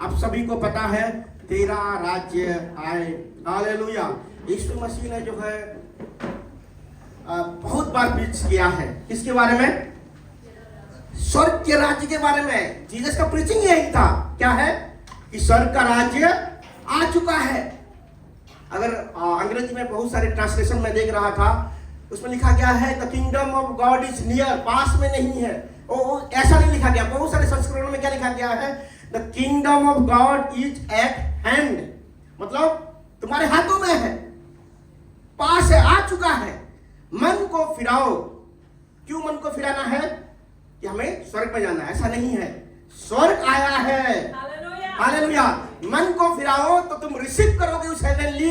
आप सभी को पता है तेरा राज्य आए। हालेलुया। यीशु मसीह ने जो है बहुत बार प्रीच किया है। किसके बारे में? स्वर्ग के राज्य के बारे में। जीसस का प्रीचिंग यही था, क्या है कि स्वर्ग का राज्य आ चुका है। अगर अंग्रेजी में बहुत सारे ट्रांसलेशन में देख रहा था, उसमें लिखा गया है the kingdom of God is near, पास में नहीं है। ऐसा नहीं लिखा गया। बहुत सारे संस्करणों में क्या लिखा गया है? The kingdom of God is eight hand, मतलब तुम्हारे हाथों में है, पास है, आ चुका है। मन को फिराओ। क्यों मन को फिराना है? कि हमें स्वर्ग में जाना है, ऐसा नहीं है। स्वर्ग आया है। हालेलुया। मन को फिराओ तो तुम रिसीव करोगे उस हेवनली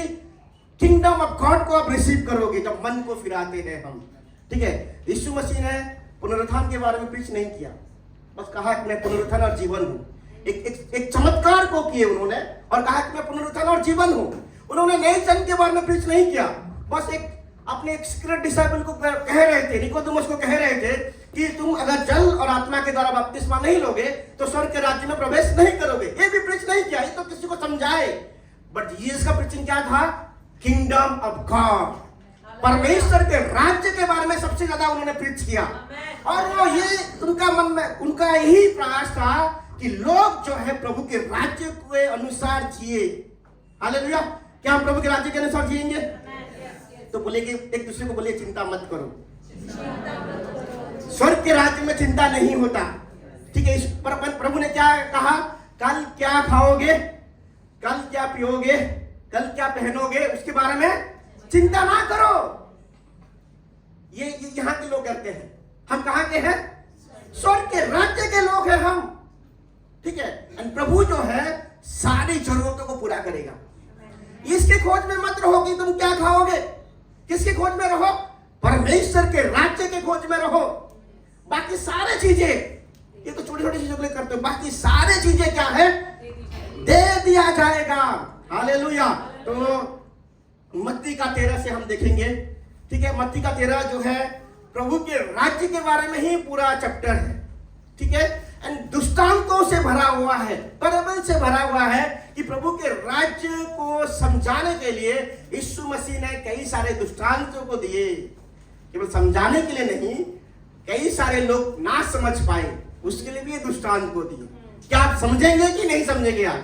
किंगडम ऑफ गॉड को। आप रिसीव करोगे जब मन को फिराते हैं हम। ठीक है। यीशु मसीह ने पुनरुत्थान के बारे में प्रीच नहीं किया, बस कहा कि मैं पुनरुत्थान और जीवन हूं। एक चमत्कार को किए उन्होंने और कहा कि मैं पुनरुत्थान और जीवन हूं। उन्होंने नए जन्म के बारे में प्रीच नहीं किया, बस अपने एक सीक्रेट डिसाइपल को कह रहे थे, निकोदेमुस को कह रहे थे कि तुम अगर जल और आत्मा के द्वारा बपतिस्मा नहीं लोगे तो स्वर्ग के राज्य में प्रवेश नहीं करोगे। ये भी प्रीच नहीं किया, ये तो किसी को समझाए। बट जीसस का प्रीचिंग क्या था? किंगडम ऑफ गॉड, परमेश्वर के राज्य के बारे में सबसे ज्यादा उन्होंने प्रीच किया। और वो ये उनका मन में उनका यही प्रयास था कि लोग जो है प्रभु के राज्य के अनुसार जिए। हालेलुया। क्या हम प्रभु के राज्य के अनुसार जिएंगे? तो बोले कि एक दूसरे को बोले चिंता मत करो। स्वर्ग के राज्य में चिंता नहीं होता। ठीक है। प्रभु ने क्या कहा? कल क्या खाओगे, कल क्या पियोगे, कल क्या पहनोगे, उसके बारे में चिंता ना करो। ये यहां के लोग करते हैं। हम कहां के हैं? स्वर्ग के राज्य के लोग हैं हम। ठीक है। प्रभु जो है सारी जरूरतों को पूरा करेगा। इसके खोज में मत रहो कि तुम क्या खाओगे। किसके खोज में रहो? परमेश्वर के राज्य के खोज में रहो। बाकी सारे चीजें, ये तो छोटी छोटी चीजों के लिए करते हो, बाकी सारे चीजें क्या है? दे दिया जाएगा। हालेलुया। तो मत्ती का 13 से हम देखेंगे। ठीक है। मत्ती का 13 जो है प्रभु के राज्य के बारे में ही पूरा चैप्टर है। ठीक है। एंड दृष्टांतों से भरा हुआ है, पैराबल से भरा हुआ है कि प्रभु के राज्य को समझाने के लिए यीशु मसीह ने कई सारे दृष्टांतों को दिए। केवल समझाने के लिए नहीं, कई सारे लोग ना समझ पाए उसके लिए भी ये दृष्टांत को दिए। क्या आप समझेंगे कि नहीं समझेंगे? आज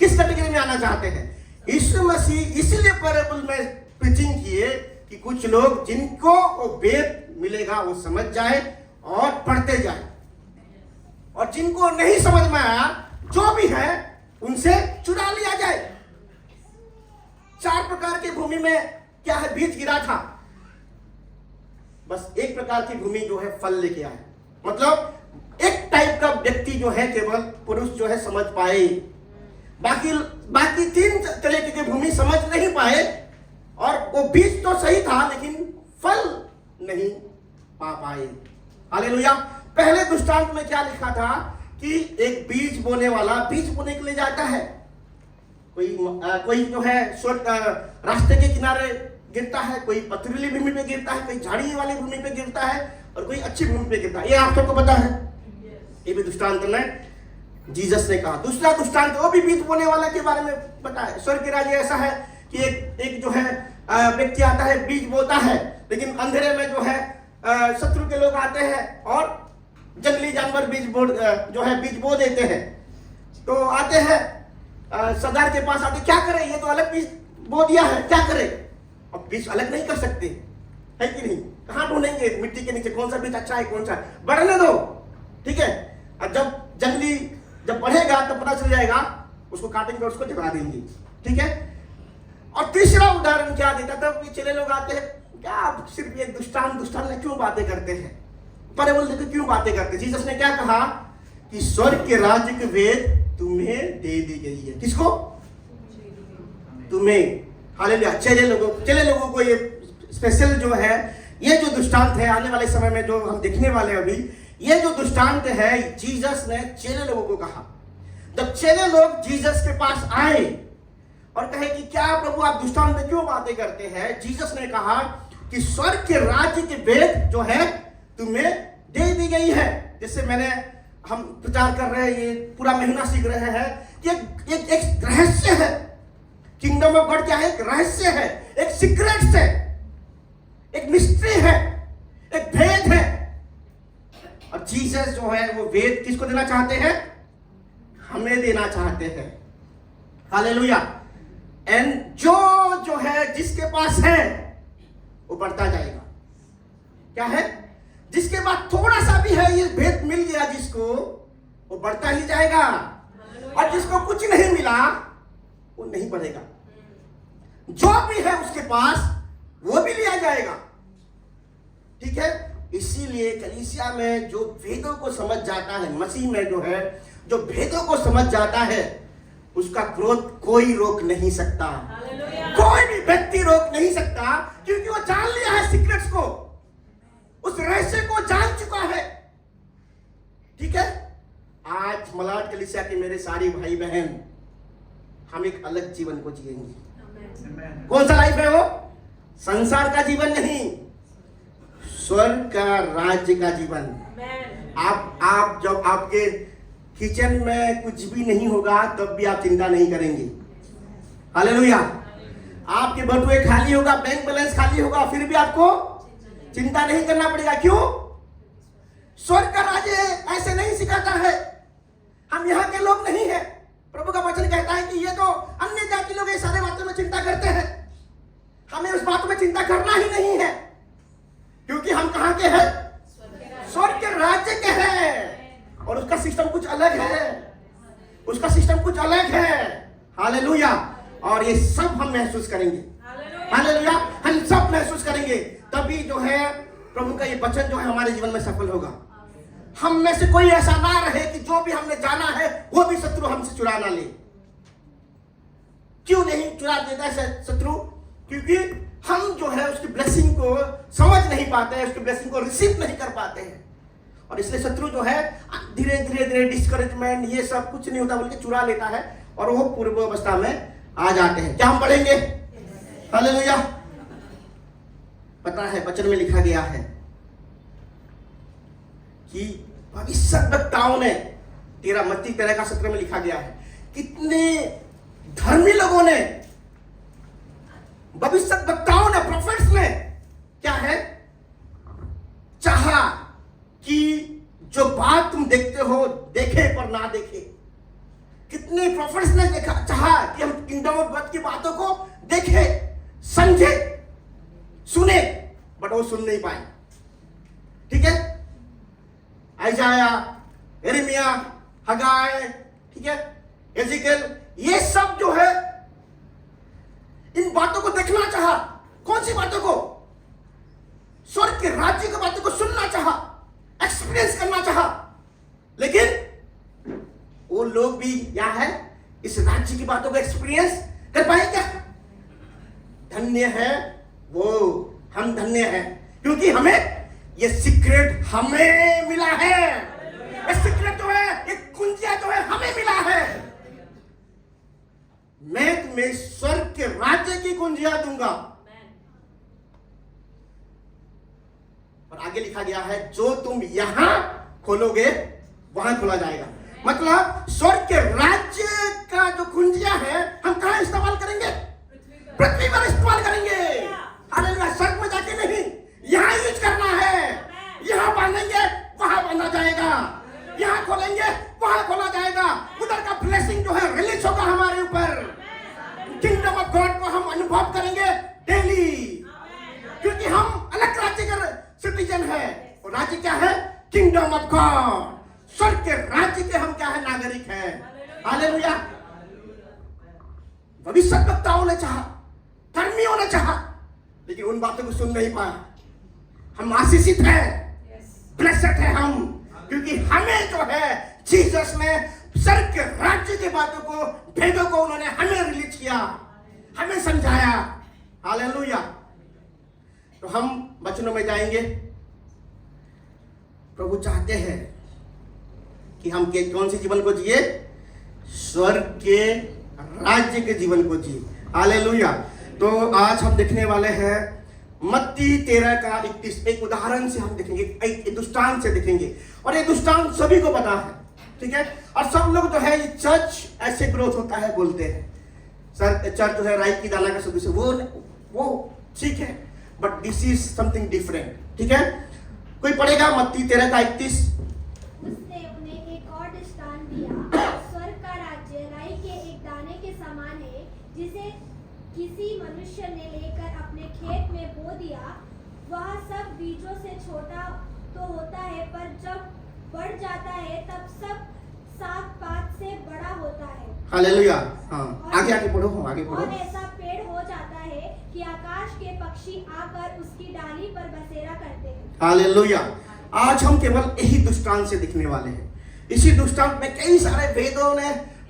किस कैटेगरी में आना चाहते हैं? यीशु मसीह इसीलिए पैराबल में प्रीचिंग किए कि कुछ लोग जिनको वो वेद मिलेगा वो समझ जाए और पढ़ते जाए, और जिनको नहीं समझ में आया जो भी है उनसे चुरा लिया जाए। 4 प्रकार की भूमि में क्या है? बीज गिरा था। बस एक प्रकार की भूमि जो है फल लेके आए, मतलब एक टाइप का व्यक्ति जो है केवल पुरुष जो है समझ पाए। बाकी 3 तरह की भूमि समझ नहीं पाए, और वो बीज तो सही था लेकिन फल नहीं पा पाए। हालेलुया। पहले दृष्टांत में क्या लिखा था कि एक बीज बोने वाला बीज बोने के लिए जाता है। कोई जो है रास्ते के किनारे गिरता है, कोई पथरीली भूमि पे गिरता है, कोई झाड़ी वाली भूमि पे गिरता है, और कोई अच्छी भूमि पे गिरता है। ये आप सबको पता है। ये भी दृष्टांत में जीसस ने कहा। दूसरा दृष्टांत वो भी बीज बोने वाला के बारे में बताया। स्वर्ग के राज्य ऐसा है कि एक जो है व्यक्ति आता है, बीज बोता है, लेकिन अंधेरे में जो है शत्रु के लोग आते हैं और जंगली जानवर बीज बो देते हैं। तो आते हैं सरदार के पास, आते क्या करें, ये तो अलग बीज बो दिया है, क्या करें? अब बीज अलग नहीं कर सकते, है कि नहीं? कहां ढूंढेंगे मिट्टी के नीचे कौन सा बीज अच्छा है, कौन सा? बढ़ने दो। ठीक है। और जब बढ़ेगा तब पता चल जाएगा, उसको काटेंगे और उसको जला देंगे। ठीक है। और तीसरा उदाहरण क्या देता था? चले लोग आते हैं, क्या आप सिर्फ ये दृष्टांत में क्यों बातें करते हैं? पैराबल देकर क्यों बातें करते? जीसस ने क्या कहा कि स्वर्ग के राज्य की वेद तुम्हें दे दी गई है। किसको? तुम्हें। हालेलुया। चेले लोगों को ये स्पेशल जो है, ये जो दृष्टांत है आने वाले समय में जो हम देखने वाले हैं अभी, ये जो दृष्टांत है जीसस ने चेले लोगों को कहा। जब चेले लोग जीसस के पास आए और कहे कि क्या प्रभु आप दृष्टांत में क्यों बातें करते हैं, जीसस ने कहा कि स्वर्ग के राज्य की वेद जो है तुम्हें दे दी गई है। जैसे हम प्रचार कर रहे हैं, ये पूरा महीना सीख रहे हैं कि एक रहस्य है। किंगडम ऑफ गॉड क्या है? एक रहस्य है, एक सीक्रेट्स है, एक मिस्ट्री है, एक भेद है। और जीसस जो है वो भेद किसको देना चाहते हैं? हमें देना चाहते हैं। हालेलुया। एंड जो है जिसके पास है वो बढ़ता जाएगा। क्या है? जिसके पास थोड़ा सा भी है ये भेद मिल गया जिसको, वो बढ़ता ही जाएगा। और जिसको कुछ नहीं मिला वो नहीं बढ़ेगा। जो भी है उसके पास वो भी लिया जाएगा। ठीक है? इसीलिए कलीसिया में जो भेदों को समझ जाता है, मसीह में जो है जो भेदों को समझ जाता है, उसका ग्रोथ कोई रोक नहीं सकता। कोई भी व्यक्ति रोक नहीं सकता, क्योंकि वो जान लिया है सीक्रेट्स को, उस रहस्य को जान चुका है। ठीक है? आज मलाड कलीसिया के मेरे सारे भाई बहन, हम एक अलग जीवन को जिएंगे। कौन सा लाइफ है वो? संसार का जीवन नहीं, स्वर्ग का राज्य का जीवन। आप जब आपके किचन में कुछ भी नहीं होगा तब भी आप चिंता नहीं करेंगे। हालेलुया। आपके बटुए खाली होगा, बैंक बैलेंस खाली होगा, फिर भी आपको चिंता नहीं करना पड़ेगा। क्यों? स्वर्ग का राज्य ऐसे नहीं सिखाता है। हम यहाँ के लोग नहीं है। प्रभु का वचन कहता है कि ये तो अन्य जाति लोग ये सारे बातों में चिंता करते हैं, हमें उस बात में चिंता करना ही नहीं है, क्योंकि हम कहाँ के हैं? स्वर्ग के राज्य के हैं। और उसका सिस्टम कुछ अलग है, उसका सिस्टम कुछ अलग है। हालेलुया। और ये सब हम महसूस करेंगे। हालेलुया। हम सब महसूस करेंगे, तभी जो है प्रभु का ये वचन जो है हमारे जीवन में सफल होगा। हम में से कोई ऐसा ना रहे कि जो भी हमने जाना है वो भी शत्रु हमसे चुरा ना ले। क्यों नहीं चुरा देता है शत्रु? क्योंकि हम जो है उसकी ब्लेसिंग को समझ नहीं पाते हैं, उसकी ब्लेसिंग को रिसीव नहीं कर पाते हैं। और इसलिए शत्रु जो है धीरे धीरे डिस्करेजमेंट, ये सब कुछ नहीं होता बल्कि चुरा लेता है और वो पूर्व अवस्था में आ जाते हैं। क्या हम पढ़ेंगे? हालेलुया। पता है वचन में लिखा गया है कि भविष्यद्वक्ताओं ने, 13 मत्ती 13:17 में लिखा गया है, कितने धर्मी लोगों ने, भविष्यद्वक्ताओं ने, प्रोफेट्स ने क्या है चाहा कि जो बात तुम देखते हो देखे पर ना देखे। कितने प्रोफेट्स ने चाहा कि हम किंगडम ऑफ गॉड की बातों को देखे, समझे, सुने, बट वो सुन नहीं पाए। ठीक है? आइजाया, यिर्मयाह, हगाय, ठीक है, एजेकिएल, ये सब जो है इन बातों को देखना चाहा। कौन सी बातों को? स्वर्ग के राज्य की बातों को सुनना चाहा, एक्सपीरियंस करना चाहा। लेकिन वो लोग भी क्या है इस राज्य की बातों को एक्सपीरियंस कर पाए क्या? धन्य है वो, हम धन्य हैं, क्योंकि हमें ये सीक्रेट हमें मिला है। ये सीक्रेट जो है, ये कुंजिया जो है हमें मिला है। मैं तुम्हें स्वर्ग के राज्य की कुंजिया दूंगा। और आगे लिखा गया है जो तुम यहां खोलोगे वहां खोला जाएगा। मतलब स्वर्ग के राज्य का जो कुंजिया है हम कहां इस्तेमाल करेंगे? पृथ्वी पर इस्तेमाल करेंगे। हालेलुया। स्वर्ग में जाके नहीं, यहां यूज करना है। यहां बांधेंगे वहां बांधा जाएगा, यहां खोलेंगे वहां खोला जाएगा। उधर का ब्लेसिंग जो है रिलीज होगा हमारे ऊपर। किंगडम ऑफ गॉड को हम अनुभव करेंगे डेली, क्योंकि हम अलग राज्य के सिटीजन है। और राज्य क्या है? Kingdom of God. स्वर्ग के राज्य के हम क्या है? नागरिक हैं। हालेलुया। भविष्यद्वक्ताओं ने चाहा, धर्मियों ने चाहा, लेकिन उन बातों को सुन नहीं पाया। हम आशीषित हैं, ब्लेस्ड है हम, क्योंकि हमें जो है जीसस ने स्वर्ग के राज्य की बातों को, भेदों को उन्होंने हमें रिलीज किया, हमें समझाया। हालेलुया। तो हम वचनों में जाएंगे। प्रभु चाहते हैं कि हम के कौन से जीवन को जिए? स्वर्ग के राज्य के जीवन को जिए। हालेलुया। तो आज हम देखने वाले हैं मत्ती 13:31। एक उदाहरण से हम देखेंगे, एक दृष्टांत से देखेंगे। और ये दृष्टांत सभी को पता है, ठीक है। और सब लोग जो है ये चर्च ऐसे ग्रोथ होता है बोलते हैं, सर चर्च जो है राई की दाना का सदृश, वो ठीक है, but this is something different, ठीक है। कोई पढ़ेगा मत्ती 13:31। उसने उन्हें एक और दृष्टांत दिया, स्वर्ग का राज्य राई के एक दाने के समान है, जिसे किसी मनुष्य ने लेकर अपने खेत में बो दिया। वह सब बीजों से छोटा तो होता है, पर जब बढ़ जाता है तब सब सात पात से बड़ा होता है। हालेलुया। हाँ, आगे पढ़ो, आगे पढ़ो। और ऐसा पेड़ हो जाता है कि आकाश के पक्षी आकर उसकी डाली पर बसेरा करते हैं। हालेलुया। आज हम केवल यही दृष्टांत से दिखने वाले हैं। इसी दृष्टांत में कई सारे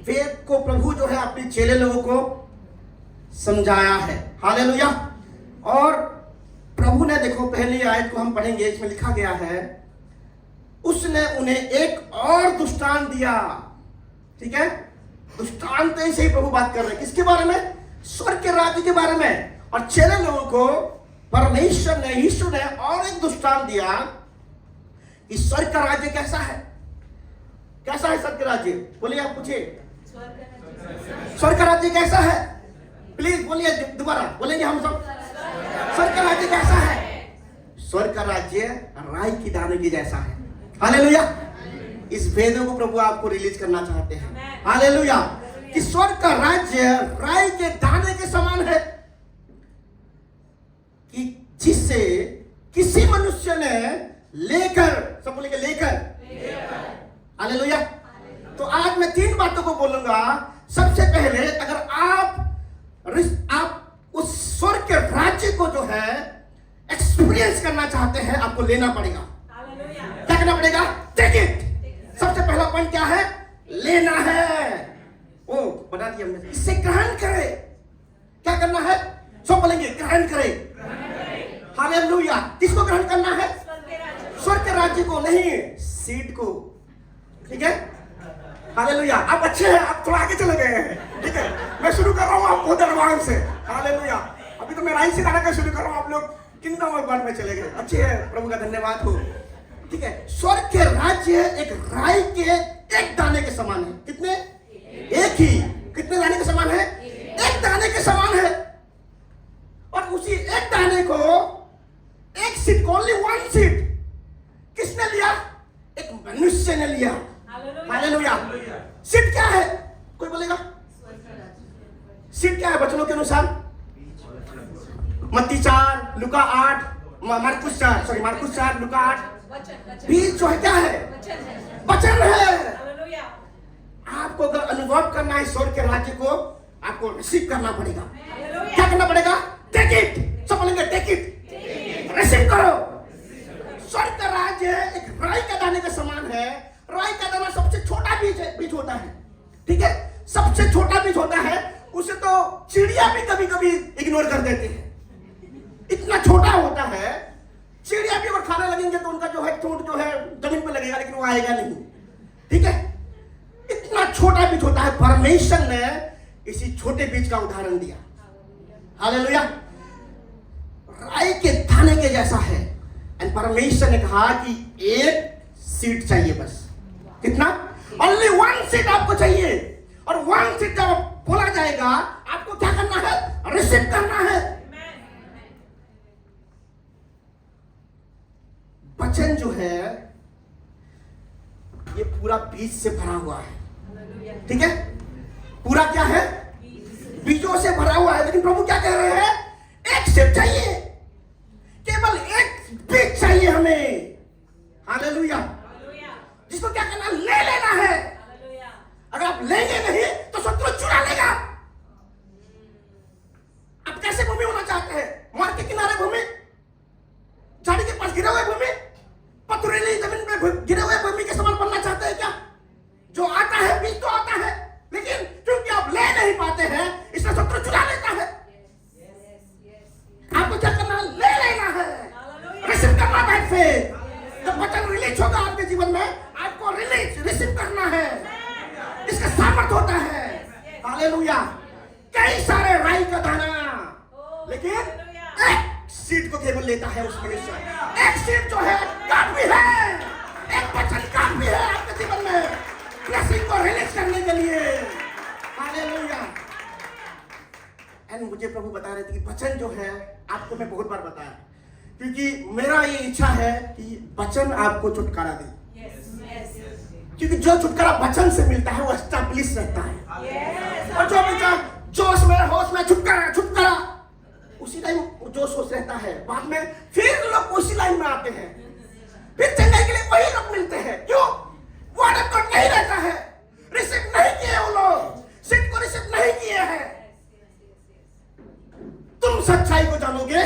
वेद को प्रभु जो है अपने चेले लोगों को समझाया है। हालेलुया। और प्रभु ने देखो, पहली आयत को हम पढ़ेंगे, इसमें लिखा गया है, उसने उन्हें एक और दृष्टांत दिया, ठीक है। दृष्टांत से ही प्रभु बात कर रहे हैं, किसके बारे में? स्वर्ग के राज्य के बारे में। और चेले लोगों को परमेश्वर ने, यीशु ने और एक दृष्टांत दिया कि स्वर्ग का राज्य कैसा है। कैसा है स्वर्ग का राज्य? बोलिए, आप पूछिए, स्वर्ग का राज्य कैसा है? प्लीज बोलिए, दोबारा बोलेंगे हम सब। स्वर्ग का राज्य कैसा है? स्वर्ग का राज्य राई की दाने की जैसा है। हालेलुया। इस वेदों को प्रभु आपको रिलीज करना चाहते हैं। हालेलुया। कि स्वर्ग का राज्य राई के दाने के समान है, कि जिससे किसी मनुष्य ने लेकर, सब बोलेंगे लेकर। हालेलुया। तो आज मैं 3 बातों को बोलूंगा। सबसे पहले, अगर आप उस स्वर्ग के राज्य को जो है एक्सपीरियंस करना चाहते हैं, आपको लेना पड़ेगा। क्या करना पड़ेगा? Take it. सबसे पहला पॉइंट क्या है? लेना है। ओ बता दिया हमने, इससे ग्रहण करे। क्या करना है? सब बोलेंगे ग्रहण करे। हालेलुया। किसको ग्रहण करना है? स्वर्ग के राज्य को, नहीं सीड को, ठीक है। हालेलुया। आप अच्छे हैं, आप थोड़ा आगे चले गए हैं, ठीक है। मैं शुरू कर रहा हूँ आप बहुत एडवांस से। हालेलुया। अभी तो मैं राई से दाना का शुरू कर रहा हूँ, आप लोग किंगडम ऑफ गॉड में चले गए। अच्छे हैं, प्रभु का धन्यवाद हो, ठीक है। स्वर्ग के राज्य एक राई के एक दाने के समान है। कितने? एक ही। कितने दाने के समान है? एक दाने के समान है। और उसी एक दाने को, एक सीड को, ओनली 1 सीड किसने लिया? एक मनुष्य ने लिया। हालेलुया। सीड क्या है? कोई बोलेगा? सीड क्या है वचनों के अनुसार? मत्ती 4, लुका 8, मार्कुस 4, लुका 8। बीज जो है क्या है? वचन है। आपको अगर अनुभव करना है स्वर्ग के राज्य को, आपको रिसीव करना पड़ेगा। क्या करना पड़ेगा? Take it. सब बोलेंगे टेक इट। रिसीव करो। स्वर्ग का राज्य एक राई का दाने के समान है। राई का दाना सबसे छोटा बीज होता है, ठीक है। सबसे छोटा बीज होता है, उसे तो चिड़िया भी कभी कभी इग्नोर कर देते हैं। इतना छोटा होता है, चिड़िया भी अगर खाने लगेंगे तो उनका जो है ठोंठ जो है जमीन पे लगेगा, लेकिन वो आएगा नहीं, ठीक है। इतना छोटा बीज होता है। परमेश्वर ने इसी छोटे बीज का उदाहरण दिया। हालेलुया। राई के दाने के जैसा है। एंड परमेश्वर ने कहा कि एक सीड चाहिए बस। कितना? ओनली 1 सीड आपको चाहिए। और 1 सीड जब बोला जाएगा, आपको क्या करना है? रिसीव करना है। वचन जो है ये पूरा बीज से भरा हुआ है, ठीक है। पूरा क्या है? बीजों से भरा हुआ है। लेकिन प्रभु क्या कह रहे हैं? एक सीड चाहिए, केवल एक बीज चाहिए हमें। हालेलुया। जिसको क्या करना? ले लेना है। अगर आप लेंगे नहीं तो शत्रु चुरा लेगा। आप कैसे भूमि होना चाहते हैं? मार्ग के किनारे भूमि, झाड़ी के पास गिरे हुए भूमि, पथरीली जमीन पे गिरे हुए भूमि के समान बनना चाहते हैं क्या? जो आता है बीज तो आता है, लेकिन क्योंकि आप ले नहीं पाते हैं, इसलिए शत्रु चुरा लेता है। आपको क्या करना? ले लेना है, रिसीव करना है से। जब वचन रिलीज होगा आपके जीवन में, आपको रिसीव करना है। इसका सामर्थ होता है। हालेलुया। कई सारे राई का दाना, लेकिन एक सीड को केवल लेता है उस मनुष्य। एक सीड जो है काफी है। एक वचन काफी है आपके जीवन में। ब्लेसिंग को रिलीज करने के लिए। हालेलुया। एंड मुझे प्रभु बता रहे थे कि वचन जो है, आपको मैं बहुत बार बताया, क्योंकि मेरा ये इच्छा है कि वचन आपको छुटकारा दे। क्योंकि जो छुटकारा वचन से मिलता है वो एस्टैब्लिश रहता है। और जो बच्चा जोश में होश में छुटकारा छुटकारा उसी टाइम जोश होश रहता है, बाद में फिर लोग उसी लाइन में आते हैं, फिर चंगाई के लिए वही लोग मिलते हैं। क्यों? वर्ड ऑफ गॉड नहीं रहता है, रिसीव नहीं किए वो लोग, सिद्ध को रिसीव नहीं किए हैं। तुम सच्चाई को जानोगे,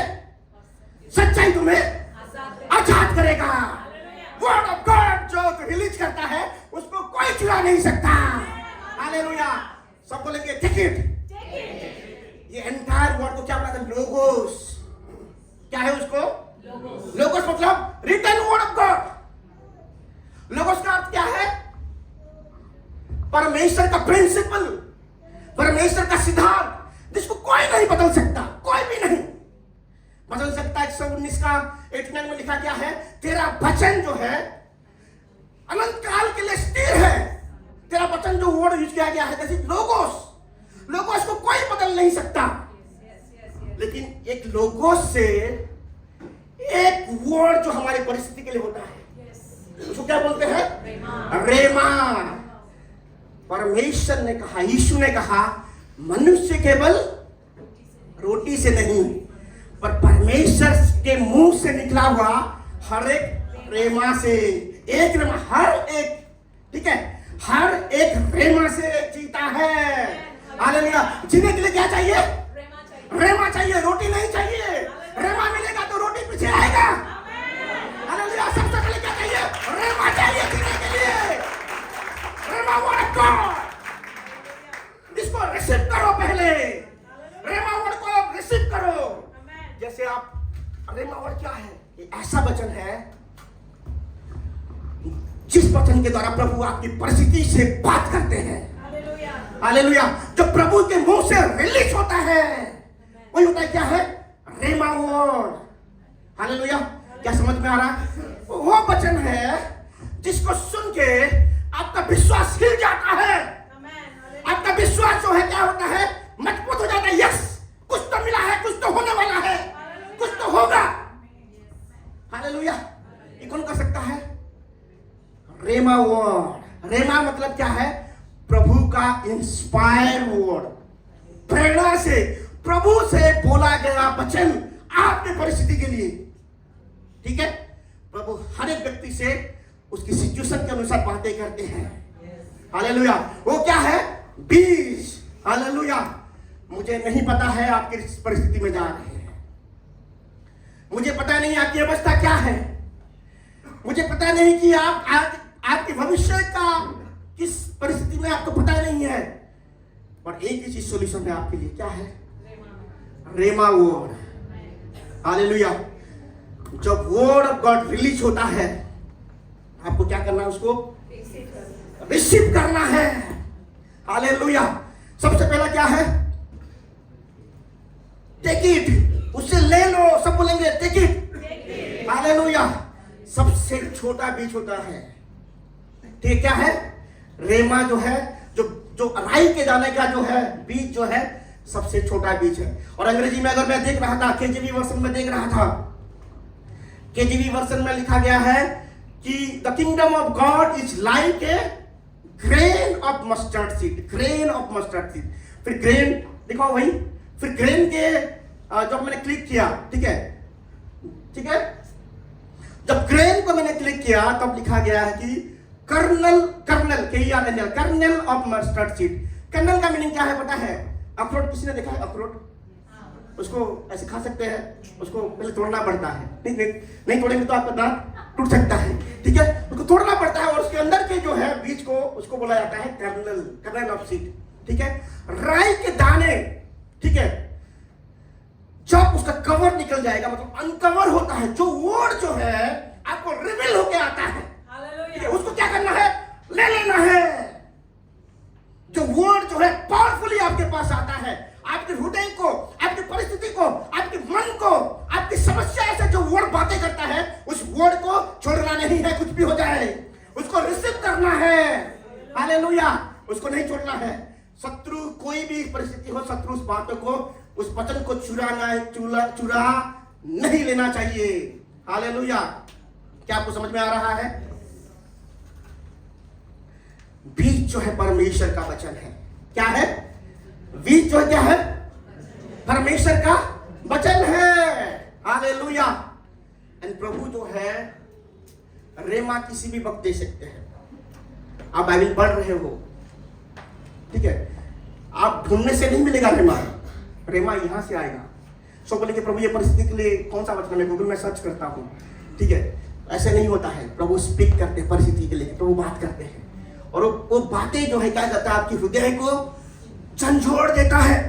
सच्चाई तुम्हें आजाद करेगा। वर्ड ऑफ गॉड जो रिलीज करता है उसको कोई चुरा नहीं सकता। हालेलुया। सब बोलेंगे टिकट। ये एंटायर वर्ड को क्या बोलते हैं? लोगोस। क्या है उसको? लोगोस मतलब written word of God. Logos का अर्थ क्या है? परमेश्वर का प्रिंसिपल, परमेश्वर का सिद्धांत, जिसको कोई नहीं बदल सकता, कोई भी नहीं बदल सकता। 119 का 89 में लिखा गया है, तेरा वचन जो है अनंत काल के लिए स्थिर है। तेरा वचन जो वर्ड यूज किया गया है, जैसे लोगोस, लोगोस को कोई बदल नहीं सकता। लेकिन एक लोगोस से एक वर्ड जो हमारी परिस्थिति के लिए होता है, उसको क्या बोलते हैं? रेमा। परमेश्वर ने कहा, यीशु ने कहा, मनुष्य केवल रोटी से नहीं पर परमेश्वर के मुंह से निकला हुआ हर एक रेमा से, एक रेमा, हर एक, ठीक है, हर एक रेमा से जीता है। हालेलुया। जीने के लिए क्या चाहिए? रेमा चाहिए, रोटी नहीं चाहिए। रेमा मिलेगा तो रोटी पीछे आएगा। हालेलुया। सबसे पहले क्या चाहिए? रेमा चाहिए जीने के लिए। रेमा वर्ड ऑफ गॉड, इसको रिसीव करो। पहले रेमा वर्ड को रिसीव करो। जैसे आप, रेमा वर्ड क्या है? ये ऐसा वचन है जिस वचन के द्वारा प्रभु आपकी परिस्थिति से बात करते हैं। हालेलुया। जो प्रभु के मुंह से रिलीज होता है वही होता है, क्या है? रेमा वर्ड। हालेलुया। क्या समझ में आ रहा है? वो वचन है जिसको सुन के आपका विश्वास हिल जाता है। आपका विश्वास जो है क्या होता है? मजबूत हो जाता है। यस, कुछ तो मिला है, कुछ तो होने वाला है, कुछ तो होगा। हालेलुया। ये कौन कर सकता है? रेमा वर्ड। रेमा मतलब क्या है? प्रभु का इंस्पायर वर्ड, प्रेरणा से, प्रभु से बोला गया वचन आपके परिस्थिति के लिए। ठीक है। प्रभु हर एक व्यक्ति से उसकी सिचुएशन के अनुसार बातें करते हैं। हालेलुया। वो क्या है? बीज। हालेलुया। मुझे नहीं पता है आप किस परिस्थिति में जा रहे हैं, मुझे पता नहीं आपकी अवस्था क्या है, मुझे पता नहीं कि आप आपके भविष्य का किस परिस्थिति में आपको पता नहीं है, पर एक ही चीज सॉल्यूशन है आपके लिए। क्या है? रेमा वर्ड। हालेलुया। जब वर्ड ऑफ गॉड रिलीज होता है, आपको क्या करना है? उसको रिसीव करना है। हालेलुया। सबसे पहला क्या है? टेक इट, उससे ले लो। सब बोलेंगे टेक इट। हालेलुया। सबसे छोटा बीज होता है, ठीक, क्या है? रेमा जो है, जो राई के दाने का जो है बीज जो है, सबसे छोटा बीज है। और अंग्रेजी में अगर मैं देख रहा था, केजीवी वर्जन में देख रहा था, केजीवी वर्जन में लिखा गया है कि the kingdom of God is like a grain of mustard seed. Grain of mustard seed. फिर ग्रेन दिखाओ वही, फिर ग्रेन के जब मैंने क्लिक किया, ठीक है, ठीक है, जब ग्रेन को मैंने क्लिक किया तब लिखा गया है कि kernel, kernel KERNL, kernel of mustard seed. Kernel का मीनिंग क्या है पता है? अखरोट। किसी ने देखा है अखरोट? उसको ऐसे खा सकते हैं, उसको पहले तोड़ना पड़ता है। नहीं तोड़ेंगे तो आपका दांत टूट सकता है, ठीक है। उसको तोड़ना पड़ता है और उसके अंदर के जो है बीज को, उसको बोला जाता है कर्नल, कर्नल ऑफ सीड, ठीक है। राई के दाने, ठीक है, जब उसका कवर निकल जाएगा, मतलब अनकवर होता है, जो वर्ड जो है आपको रिवील होके आता है, ठीक है, उसको क्या करना है? ले लेना है। जो वर्ड जो है पावरफुली आपके पास आता है, आपके हृदय को, आपकी परिस्थिति को, आपके मन को, आपकी समस्या से जो वर्ड बातें करता है, उस वर्ड को छोड़ना नहीं है, कुछ भी हो जाए उसको रिसीव करना है। हालेलुया, उसको नहीं छोड़ना है। शत्रु कोई भी परिस्थिति हो, शत्रु उस बातों को, उस वचन को चुरा नहीं लेना चाहिए। हालेलुया, क्या आपको समझ में आ रहा है? बीज जो है परमेश्वर का वचन है। क्या है? बीज जो है क्या है? परमेश्वर का वचन है। हालेलुया। एंड प्रभु जो है रेमा किसी भी वक्त दे सकते हैं। आप बाइबल पढ़ रहे हो, ठीक है, आप ढूंढने से नहीं मिलेगा रेमा, रेमा यहां से आएगा। सो बोलेंगे प्रभु ये परिस्थिति के लिए कौन सा वचन है, गूगल में सर्च करता हूं, ठीक है। ऐसे नहीं होता है। प्रभु स्पीक करते हैं परिस्थिति के लिए, प्रभु बात करते हैं, और वो बातें जो है क्या करता है, आपकी हृदय को झंझोड़ देता है।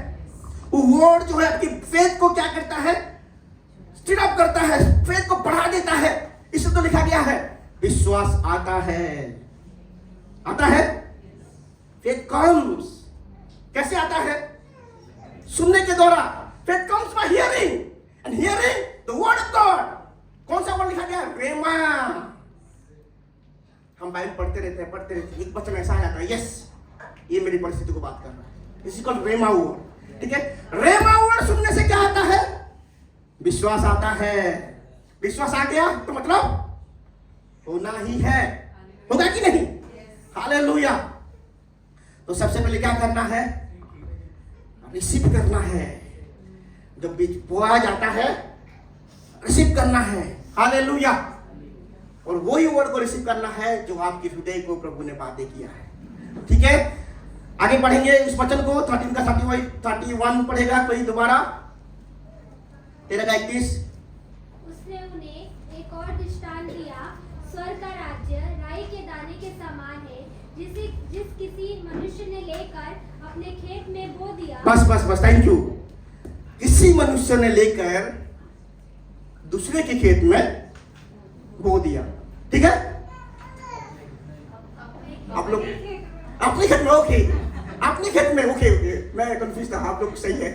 वो वर्ड जो है आपकी फेथ को क्या करता है, स्टिर अप करता है, फेथ को बढ़ा देता है। इससे तो लिखा गया है विश्वास आता है, आता है, फेथ कम्स। कैसे आता है? सुनने के द्वारा। Faith comes by hearing and hearing the word of God. कौन सा वर्ड लिखा गया? रेमा। हम बाइबल पढ़ते रहते हैं, एक वचन ऐसा आ जाता है, यस ये मेरी परिस्थिति को बात कर रहा है, इसी को रेमा वर्ड, ठीक है। रेमा वर्ड सुनने से क्या आता है? विश्वास आता है। विश्वास आ गया तो मतलब होना ही है, होगा कि नहीं? हालेलुया। तो सबसे पहले क्या करना है? रिसीव करना है। जब बीज बोया जाता है, रिसीव करना है। हालेलुया। और वही वर्ड को रिसीव करना है जो आपके हृदय को प्रभु ने बातें किया है, ठीक है। आगे पढ़ेंगे इस वचन को। 13 का 31 पढ़ेगा कोई दोबारा। 13 का 31। उसने उन्हें एक और दृष्टांत दिया, स्वर्ग का राज्य राई के दाने के समान है, जिस किसी मनुष्य ने लेकर अपने खेत में बो दिया। बस थैंक यू। किसी मनुष्य ने लेकर दूसरे के खेत में बो दिया, ठीक है। आप लोग अपने खेत में, ओके, अपने खेत में, ओके, मैं कंफ्यूज था, आप लोग सही है।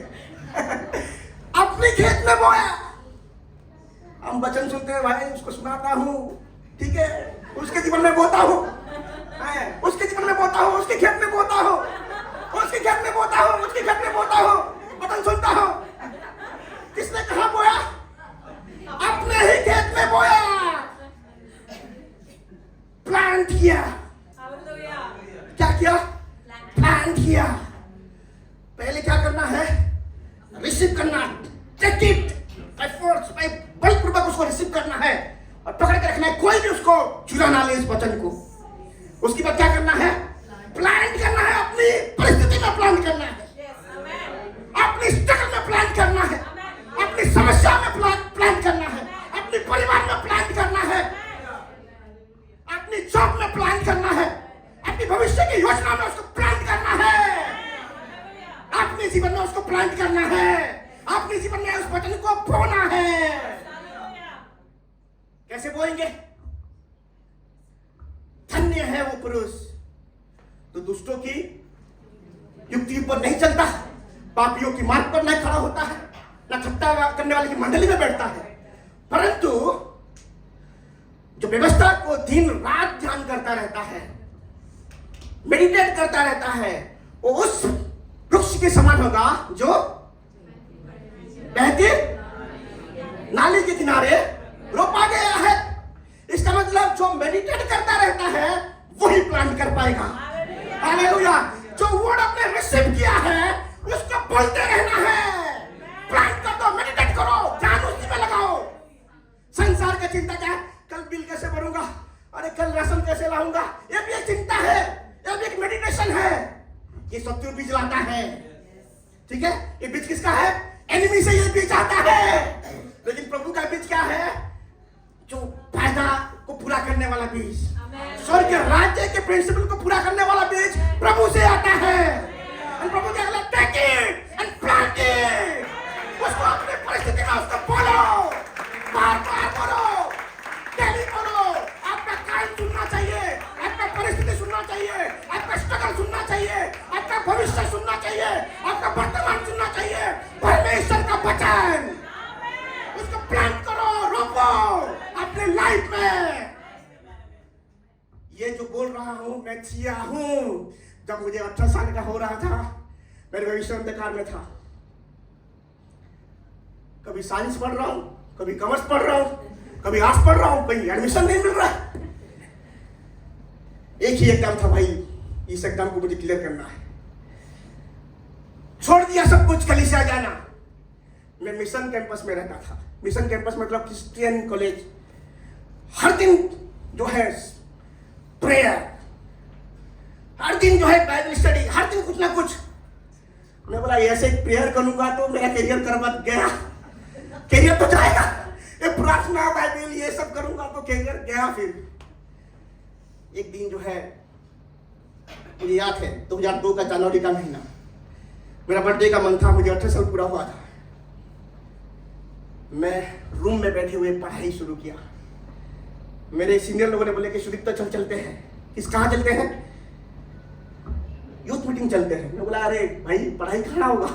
अपने खेत में बोया। हम वचन सुनते हैं भाई, उसको सुनाता हूँ, ठीक है, उसके जीवन में बोता हूँ, उसके जीवन में बोता हूँ, उसके खेत में बोता हूँ, उसके खेत में बोता हूँ, उसके खेत में बोता हूँ, वचन सुनता हूँ। किसने कहा बोया? अपने ही खेत में बोया, प्लांट किया। क्या किया? प्लांट किया। पहले क्या करना है? रिसीव करना, take it by force, by बलपूर्वक उसको रिसीव करना है और पकड़ के रखना है, कोई भी उसको चुरा ना ले इस वचन को। उसके बाद क्या करना है? प्लांट करना है, अपनी परिस्थिति में प्लांट करना है, अपनी स्ट्रगल में प्लांट करना है, अपनी समस्या में प्लांट करना है, अपने परिवार में प्लांट करना है, अपनी जॉब में प्लांट करना है, अपनी भविष्य की योजना में उसको प्लांट करना है, अपने जीवन में उसको प्लांट करना है, अपने जीवन में उस वचन को बोना है। कैसे बोएंगे? धन्य है वो पुरुष तो दुष्टों की युक्ति पर नहीं चलता, पापियों की मार्ग पर नहीं खड़ा होता है, न ठट्टा करने वाले की मंडली में बैठता है, परंतु जो व्यवस्था को दिन रात ध्यान करता रहता है, मेडिटेट करता रहता है, वो उस वृक्ष के समान होगा जो बहती नाली के किनारे रोपा गया है। इसका मतलब जो मेडिटेट करता रहता है वही प्लांट कर पाएगा। हालेलुया। जो वर्ड आपने रिसीव किया है उसको बोलते रहना है, प्लांट कर दो, मेडिटेट करो, ध्यान उसी में लगाओ। संसार का चिंता क्या है? कल बिल कैसे भरूंगा, अरे कल राशन कैसे लाऊंगा, ये भी एक चिंता है, ये भी एक मेडिटेशन है। ये शत्रु बीज लाता है, ठीक है। ये बीज किसका है? एनिमी से ये बीज आता है। लेकिन प्रभु का बीज क्या है? जो फायदा को पूरा करने वाला बीज, स्वर्ग के राज्य के प्रिंसिपल को पूरा करने वाला बीज प्रभु से आता है। प्रभु क्या कहता है? Take it and plant it. उसको अपनी परिस्थिति में उसको बोलो, बार-बार बोलो, डेली बोलो। आपका काम सुनना चाहिए, आपका परिस्थिति सुनना चाहिए, आपका स्ट्रगल सुनना चाहिए, आपका भविष्य सुनना चाहिए, आपका वर्तमान सुनना चाहिए। परमेश्वर का वचन, उसको प्लांट करो, रोपो अपने लाइफ में। ये जो बोल रहा हूँ, मैं जिया हूँ। जब मुझे 18 साल का हो रहा था, मैं भविष्य अंधकार में था। कभी साइंस पढ़ रहा हूँ, कभी कॉमर्स पढ़ रहा हूँ, कभी आर्ट्स पढ़ रहा हूँ, कहीं एडमिशन नहीं मिल रहा। एक ही एग्जाम था भाई, इस एग्जाम को मुझे क्लियर करना है। छोड़ दिया सब कुछ, कलीसिया जाना। मैं मिशन कैंपस में रहता था। मिशन कैंपस मतलब क्रिश्चियन कॉलेज। हर दिन जो है प्रेयर, हर दिन जो है बाइबल स्टडी, हर दिन कुछ ना कुछ। मैं बोला ऐसे प्रेयर करूंगा तो मेरा करियर करवत गया, करियर तो जाएगा। ये प्रार्थना बाइबल ये सब करूंगा तो करियर गया। फिर एक दिन जो है मुझे याद है 2002 का जनवरी का महीना, मेरा बर्थडे का मंथ था, मुझे 18 साल पूरा हुआ था। मैं रूम में बैठे हुए पढ़ाई शुरू किया। मेरे सीनियर लोगों ने बोले कि सुदीप तो चलते हैं। किस कहाँ चलते हैं? यूथ मीटिंग चलते हैं। मैं बोला अरे भाई पढ़ाई कहाँ होगा।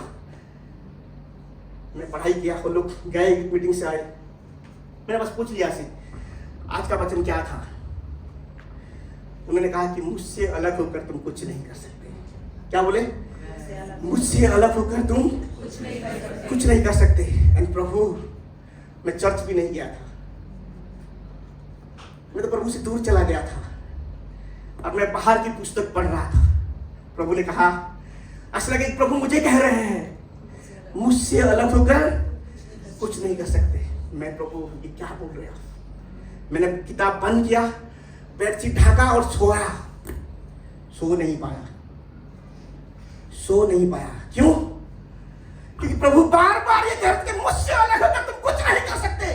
मैं पढ़ाई किया, वो लोग गए यूथ मीटिंग से आए। मैंने बस पूछ लिया से आज का वचन क्या था। उन्होंने कहा कि मुझसे अलग होकर तुम कुछ नहीं कर सकते। क्या बोले? मुझसे अलग होकर तुम कुछ नहीं कर सकते। एंड प्रभु, मैं चर्च भी नहीं गया था, मैं तो प्रभु से दूर चला गया था और मैं बाहर की पुस्तक पढ़ रहा था। प्रभु ने कहा, ऐसा लगे प्रभु मुझे कह रहे हैं मुझसे अलग होकर कुछ नहीं कर सकते। मैं प्रभु ये क्या बोल रहे हो। मैंने किताब बंद किया, बेडशीट ढाका और सोया। सो नहीं पाया। क्यों? क्योंकि प्रभु बार बार ये कहते हैं मुझसे अलग होकर तुम कुछ नहीं कर सकते,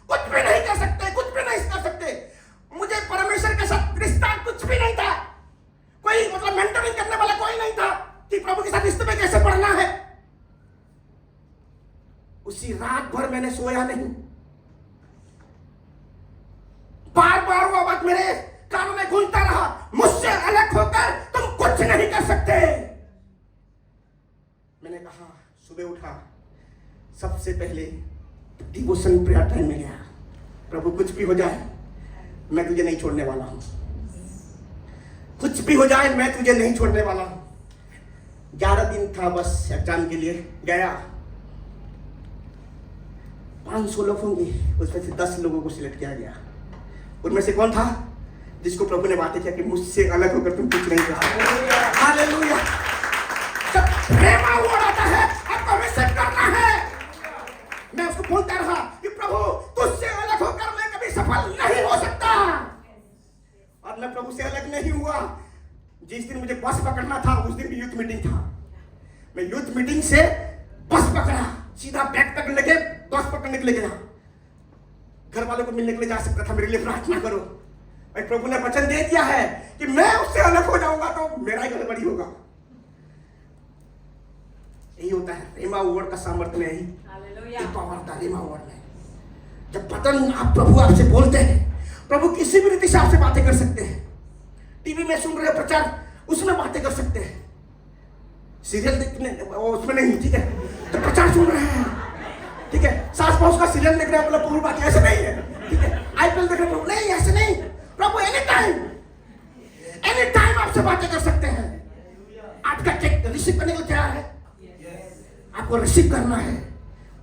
कुछ भी नहीं कर सकते, कुछ भी नहीं कर सकते। मुझे परमेश्वर के साथ रिश्ता कुछ भी नहीं था, कोई मतलब मेंटरिंग करने वाला कोई नहीं था कि प्रभु के साथ रिश्ते में कैसे पढ़ना है। उसी रात भर मैंने सोया नहीं। बार बार वो बात मेरे कानों में गूंजता रहा, मुझसे अलग होकर तुम कुछ नहीं कर सकते। मैंने कहा, सुबह उठा, सबसे पहले डिवोशन प्रेयर टाइम में गया। प्रभु कुछ भी हो जाए मैं तुझे नहीं छोड़ने वाला हूं, कुछ भी हो जाए मैं तुझे नहीं छोड़ने वाला हूं। 11 दिन था बस एग्जाम के लिए। गया, 500 लोग होंगे, उसमें से 10 लोगों को सिलेक्ट किया गया। उनमें से कौन था जिसको प्रभु ने बातें किया कि मुझसे अलग होकर तुम कुछ नहीं कर सकते। हालेलुया। जब प्रेमा हुआ आता है आपको रिसीव करना है। मैं उसको बोलता रहा कि प्रभु तुझसे अलग होकर मैं कभी सफल नहीं हो सकता। और मैं प्रभु से अलग नहीं हुआ। जिस दिन मुझे बस पकड़ना था उस दिन भी यूथ मीटिंग था। मैं यूथ मीटिंग से बस पकड़ा, सीधा बैग तक लेके बस पकड़ने के लिए गया। घर वालों को मिलने के लिए जा सकता था, मेरे लिए प्रार्थना करो। भाई प्रभु ने वचन दे दिया है कि मैं उससे अलग हो जाऊंगा तो मेरा ही गड़बड़ी होगा। यही होता है रेमा वर्ड का सामर्थ्य में, यही पावर था रेमा वर्ड में। जब पतन आप प्रभु आपसे बोलते हैं, प्रभु किसी भी रीति से आपसे बातें कर सकते हैं। टीवी में सुन रहे प्रचार, उसमें बातें कर सकते हैं। सीरियल देखने उसमें नहीं, ठीक है, तो प्रचार सुन रहे हैं, ठीक है। सास बहू का सीरियल देख रहे हैं, प्रभु बात ऐसे नहीं है, ठीक है। आईपीएल देख रहे हैं, नहीं ऐसे नहीं। प्रभु एनी टाइम आपसे बातें कर सकते हैं। आपका चेक रिसीव करने के लिए तैयार है। आपको रिसीव करना है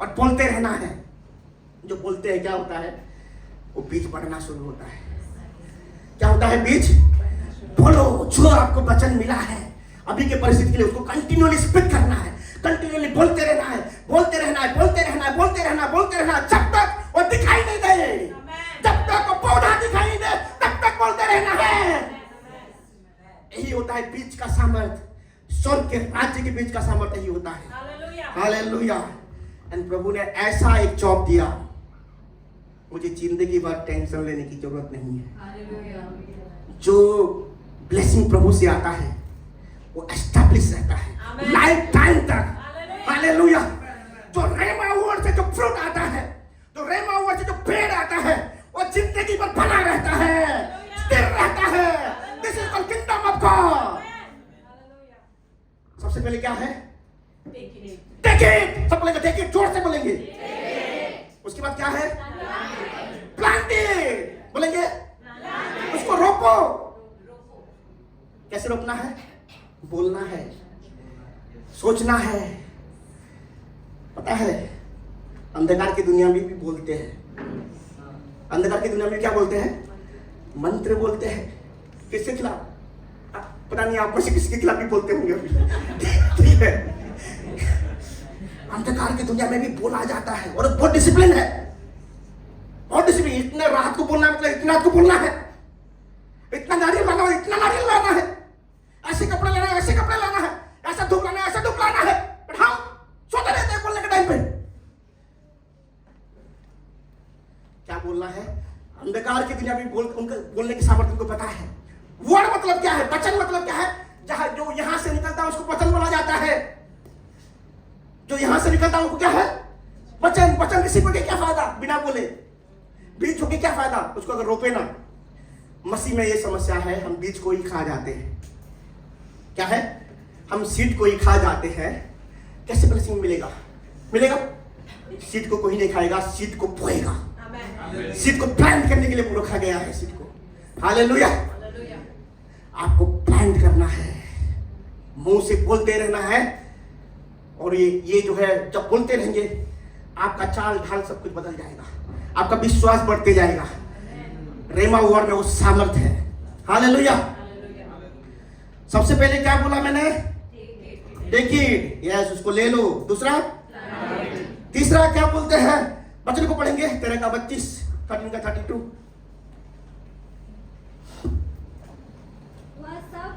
और बोलते रहना है। जो बोलते हैं क्या होता है, वो बीज बढ़ना शुरू होता है। क्या होता है? बीज बोलो। जो आपको वचन मिला है अभी के परिस्थिति के लिए, उसको कंटिन्यूअली स्पीक करना है, कंटिन्यूअली बोलते रहना है, बोलते रहना है, बोलते रहना है, बोलते रहना, बोलते रहना, जब तक वो दिखाई नहीं दे, जब तक वो पौधा दिखाई नहीं दे, तब तक बोलते रहना है। यही होता है बीज का सामर्थ्य। स्वर्ग के राज्य के बीज का सामर्थ्य यही होता है। हालेलुया। एंड प्रभु ने ऐसा एक जॉब दिया, मुझे जिंदगी भर टेंशन लेने की जरूरत नहीं है। जो ब्लेसिंग प्रभु से आता है वो एस्टैब्लिश रहता है लाइफ टाइम तक। हालेलुया। जो रेमा वर्ड से जो फ्रूट आता है, जो रेमा वर्ड से जो पेड़ आता है, वो जिंदगी भर बना रहता है, स्थिर रहता है। This is called kingdom of God. सबसे पहले क्या है? Take it. सब बोलेंगे टेक इट, जोर से बोलेंगे। उसके बाद क्या है? Plant it. बोलेंगे उसको रोपो। कैसे रोकना है? बोलना है, सोचना है। पता है अंधकार की दुनिया में भी बोलते हैं। अंधकार की दुनिया में क्या बोलते हैं? मंत्र बोलते हैं। किसके खिलाफ? पता नहीं आप में से किसके खिलाफ भी बोलते होंगे अभी। ठीक है, अंधकार की दुनिया में भी बोला जाता है और बहुत डिसिप्लिन है, बहुत डिसिप्लिन। इतने रात को बोलना मतलब इतना रात को बोलना है, इतना नारियल लाना है, इतना नारियल लाना है, ऐसे कपड़े लाना है, ऐसे कपड़े लाना है, ऐसा धूप लाना है, ऐसा धूप लाना है। बट हाँ, सोते रहते हैं बोलने के टाइम पे। क्या बोलना है? अंधकार की दुनिया में उनका बोलने की सामर्थ्य उनको पता है। वर्ड मतलब क्या है? वचन मतलब क्या है? जहां जो यहां से निकलता है उसको वचन बोला जाता है। जो यहां से निकलता है उनको क्या है? वचन। वचन किसी को क्या फायदा बिना बोले? बीज होके क्या फायदा उसको अगर रोपे ना? मसीह में ये समस्या है, हम बीज को ही खा जाते हैं। क्या है? हम सीड को ही खा जाते हैं। कैसे ब्लेसिंग मिलेगा? मिलेगा? सीड को कोई नहीं खाएगा, सीड को बोएगा। सीड को प्लांट करने के लिए रखा गया है। सीड को हालेलुया। आपको प्लांट करना है, मुंह से बोलते रहना है। और ये जो है जब बोलते रहेंगे आपका चाल ढाल सब कुछ बदल जाएगा, आपका विश्वास बढ़ते जाएगा। रेमा वर्ड में वो सामर्थ्य है। हालेलुया। सबसे पहले क्या बोला मैंने? देखिए, यस, उसको ले लो। दूसरा, तीसरा क्या बोलते हैं? वचन को पढ़ेंगे, 13 का 32, 13 का 32। वह सब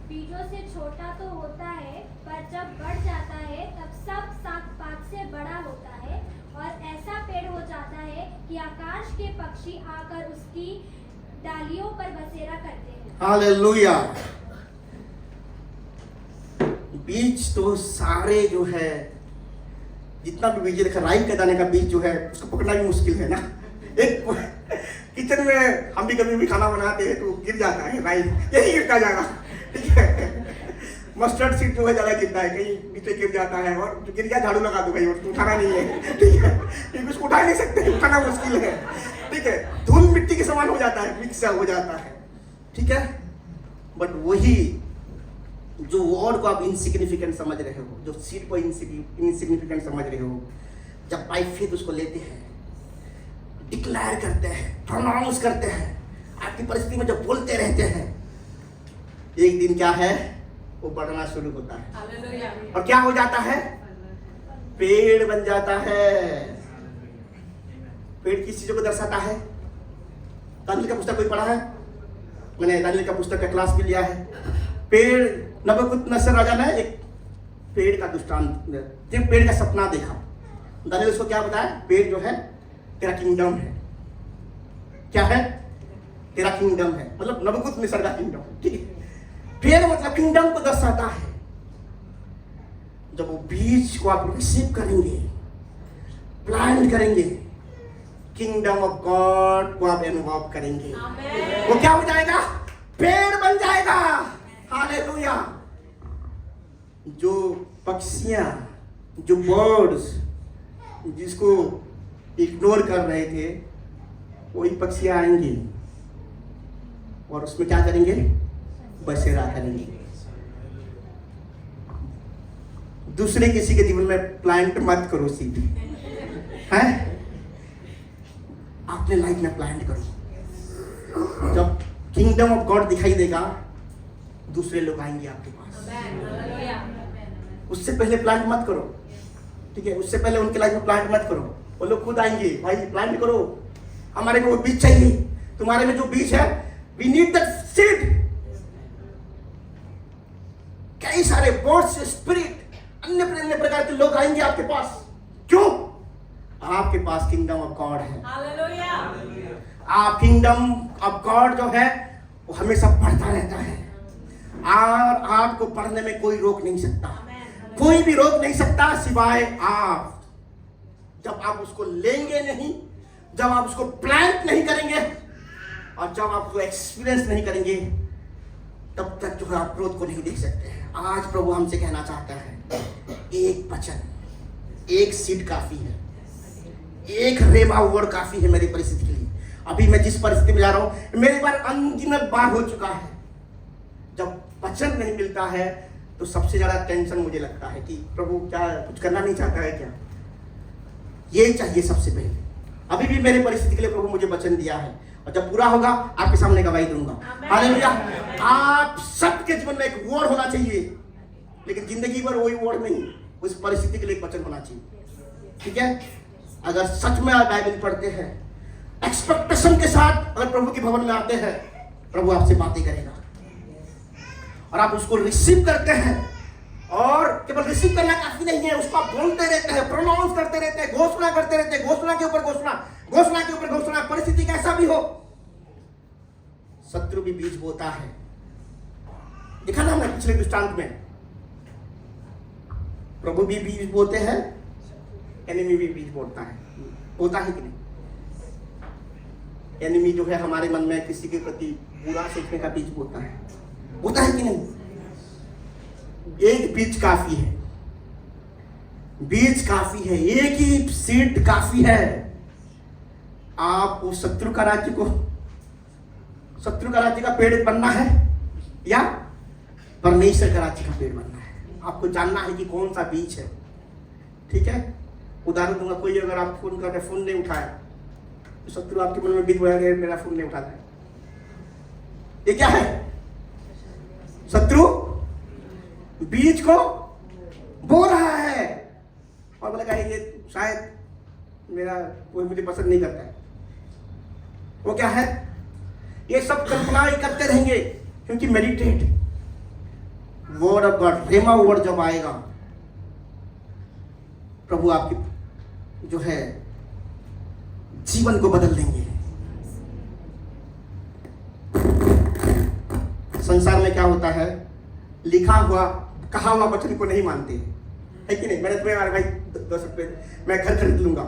बीजों से छोटा तो होता है, पर जब बढ़ जाता है तब सब सात पात से बड़ा होता है और ऐसा पेड़ हो जाता है कि आकाश के पक्षी आकर उसकी डालियों पर बसेरा करते हैं। हालेलुया। बीज तो सारे जो है, जितना भी बीज देखा, राई के दाने का बीज जो है उसको पकड़ना भी मुश्किल है ना। एक किचन में हम भी कभी भी खाना बनाते हैं तो गिर जाता है राई, यही गिरता जाएगा। ठीक है, मस्टर्ड सीड जो है ज्यादा गिरता है, कहीं नीचे गिर जाता है, और जो गिर गया झाड़ू लगा दो भाई, उसको उठाना नहीं है। ठीक है, क्योंकि उसको उठा नहीं सकते, उठाना मुश्किल है। ठीक है, धूल मिट्टी के समान हो जाता है, मिक्स हो जाता है। ठीक है, बट वही जो वर्ड को आप इनसिग्निफिकेंट समझ रहे हो, जो सीड को इनसिग्निफिकेंट समझ रहे हो, जब बाय फेथ उसको लेते हैं, डिक्लेयर करते हैं, प्रोनाउंस करते हैं, आपकी परिस्थिति में जब बोलते रहते हैं, एक दिन क्या है, वो बढ़ना शुरू होता है। और क्या हो जाता है? पेड़ बन जाता है। पेड़ किस चीजों को दर्शाता है? दानियल का पुस्तक कोई पढ़ा है? मैंने दानियल का पुस्तक का क्लास भी लिया है। पेड़, नबूकदनेस्सर राजा ने एक पेड़ का दृष्टांत, पेड़ का सपना देखा। दानियल उसको क्या बताया? पेड़ जो है तेरा किंगडम है। क्या है? तेरा किंगडम है, मतलब नबूकदनेस्सर का किंगडम। ठीक है, पेड़ मतलब किंगडम को दर्शाता है। जब वो बीज को आप रिसीव करेंगे, प्लांट करेंगे, किंगडम ऑफ गॉड को आप अनुभव करेंगे। वो क्या हो जाएगा? पेड़ बन जाएगा। हालेलुया। जो पक्षियां, जो बर्ड्स जिसको इग्नोर कर रहे थे, वही पक्षियां आएंगी और उसमें क्या करेंगे? बसेरा करेंगे। दूसरे किसी के जीवन में प्लांट मत करो सीड, है? अपने लाइफ में प्लांट करो। जब किंगडम ऑफ गॉड दिखाई देगा, दूसरे लोग आएंगे आपके पास। उससे पहले प्लांट मत करो। ठीक है, उससे पहले उनके लाइफ में प्लांट मत करो। वो लोग खुद आएंगे, भाई प्लांट करो, हमारे को वो बीज चाहिए, तुम्हारे में जो बीज है, वी नीड दैट सीड। कई सारे बर्ड्स, स्पिरिट, अन्य प्रकार के लोग आएंगे आपके पास। क्यों? आपके पास किंगडम ऑफ गॉड है। आप किंगडम ऑफ गॉड जो है वो हमेशा बढ़ता रहता है, और आपको पढ़ने में कोई रोक नहीं सकता, कोई भी रोक नहीं सकता सिवाय आप। जब आप उसको लेंगे नहीं, जब आप उसको प्लांट नहीं करेंगे, और जब आप उसको एक्सपीरियंस नहीं करेंगे, तब तक जो है आप ग्रोथ को नहीं देख सकते हैं। आज प्रभु हमसे कहना चाहता है, एक वचन, एक सीड काफी है, एक रेमा वर्ड काफी है मेरी परिस्थिति के लिए। अभी मैं जिस परिस्थिति में जा रहा हूं, मेरे बार अनगिनत बार हो चुका है, जब वचन नहीं मिलता है तो सबसे ज्यादा टेंशन मुझे लगता है कि प्रभु क्या कुछ करना नहीं चाहता है क्या। ये चाहिए सबसे पहले। अभी भी मेरे परिस्थिति के लिए प्रभु मुझे वचन दिया है और जब पूरा होगा आपके सामने गवाही दूंगा। हालेलुया। आप सबके जीवन में एक वर्ड होना चाहिए, लेकिन जिंदगी भर वही वर्ड नहीं, उस परिस्थिति के लिए एक वचन होना चाहिए। ठीक है, अगर सच में आप बाइबल पढ़ते हैं, एक्सपेक्टेशन के साथ अगर प्रभु के भवन में आते हैं, प्रभु आपसे बातें करेगा और आप उसको रिसीव करते हैं। और केवल रिसीव करना काफी नहीं है, उसको आप बोलते रहते हैं, प्रोनाउंस करते रहते हैं, घोषणा करते रहते हैं, घोषणा के ऊपर घोषणा, घोषणा के ऊपर घोषणा। परिस्थिति कैसा भी हो, शत्रु भी बीज बोता है। देखा ना हमने पिछले दृष्टांत में, प्रभु भी बीज बोते हैं, एनिमी भी बीज बोता है। होता है कि नहीं? एनिमी जो है हमारे मन में किसी के प्रति बुरा सोचने का बीज बोता है। होता है कि नहीं? एक बीज काफी है, बीज काफी है, एक ही सीड काफी है। आप उस शत्रु का राज्य का पेड़ बनना है या परमेश्वर का राज्य का पेड़ बनना है, आपको जानना है कि कौन सा बीज है। ठीक है, उदाहरण दूंगा, कोई अगर आप फोन कर रहे, फोन नहीं उठाया तो शत्रु आपके मन में बीज बोया, मेरा फोन नहीं उठाता है। ये क्या है? शत्रु बीज को बो रहा है और बोलेगा ये शायद मेरा कोई मुझे पसंद नहीं करता है। वो क्या है? ये सब कल्पनाएं करते रहेंगे, क्योंकि meditate word of God, rhema word जब आएगा, प्रभु आपकी जो है जीवन को बदल देंगे। संसार में क्या होता है, लिखा हुआ कहा हुआ वचन को नहीं मानते, है कि नहीं? मैंने तुम्हें भाई 10 रुपए मैं घर खरीद लूंगा,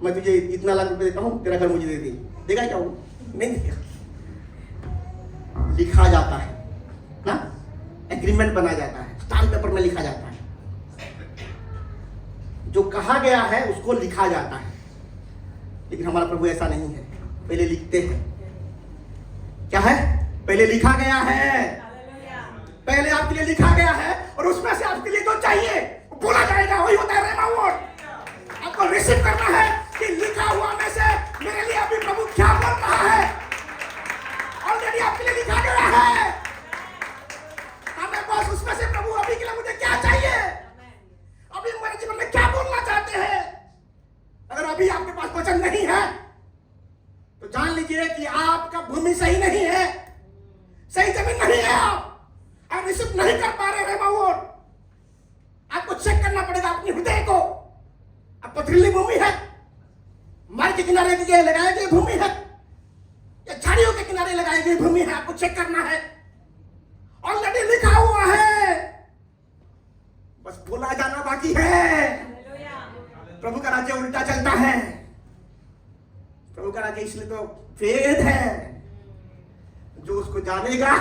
मैं तुझे इतना लाख रुपए देता हूँ, तेरा घर मुझे दे दे, देगा क्या? वो नहीं देगा। लिखा जाता है ना, एग्रीमेंट बना जाता है, स्टाम्प पेपर में लिखा जाता है। जो कहा गया है उसको लिखा जाता है, लेकिन हमारा प्रभु ऐसा नहीं है। पहले लिखते हैं, क्या है? पहले लिखा गया है, पहले आपके लिए लिखा गया है और उसमें से आपके लिए जो चाहिए बोला जाएगा, वही होता है रेमा वर्ड। आपको रिसीव करना है कि लिखा हुआ में से मेरे लिए अभी प्रभु क्या बोल रहा है। ऑलरेडी आपके लिए लिखा गया है, हमें बस उसमें से प्रभु अभी के लिए मुझे क्या चाहिए, अभी मेरे जीवन में क्या बोलना चाहते हैं। अगर अभी आपके पास वचन नहीं है तो जान लीजिए कि आपका भूमि सही नहीं है, सही जमीन नहीं है। आप रिसीव नहीं कर पा रहे रेमा वर्ड। आपको चेक करना पड़ेगा अपने हृदय को। अब पथरीली भूमि है, मार्ग के किनारे लगाई गई भूमि है या झाड़ियों के किनारे लगाई गई भूमि है, आपको चेक करना है। ऑलरेडी लिखा हुआ है, बस बोला जाना बाकी है। प्रभु का राज्य उल्टा चलता है। प्रभु का राज्य इसलिए तो वेद है, जो उसको जानेगा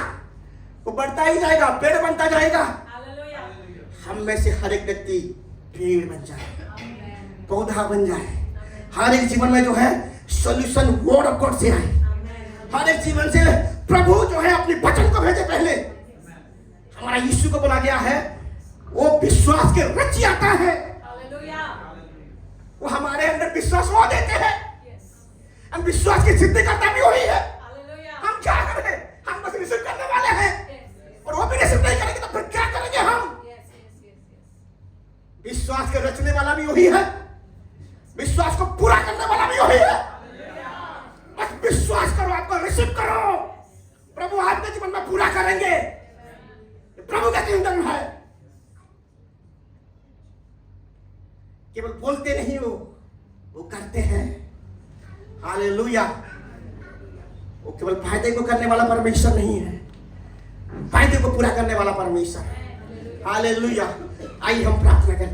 वो बढ़ता ही जाएगा, पेड़ बनता जाएगा। हम में से हर एक व्यक्ति पेड़ बन जाए, पौधा बन जाए। हर एक जीवन में जो है सॉल्यूशन वर्ड ऑफ गॉड से आए। हर एक जीवन से प्रभु जो है अपनी वचन को भेजे। पहले हमारा यीशु को बोला गया है, वो विश्वास के रचयिता है। वो हमारे अंदर विश्वास वो देते हैं, हम विश्वास की सिद्धि करता भी वही है। हम क्या करें? हम बस रिसीव करने वाले हैं, और वो भी रिसीव नहीं करेंगे तो फिर क्या करेंगे हम? विश्वास के रचने वाला भी वही है, विश्वास को पूरा करने वाला भी वही है। बस विश्वास करो, आपको रिसीव करो, प्रभु आपके जीवन में पूरा करेंगे। प्रभु का किंगडम है। केवल बोलते नहीं हो, वो करते हैं। हालेलुया। वो केवल फायदे को करने वाला परमेश्वर नहीं है, फायदे को पूरा करने वाला परमेश्वर है। हालेलुया। आइए हम प्रार्थना करें।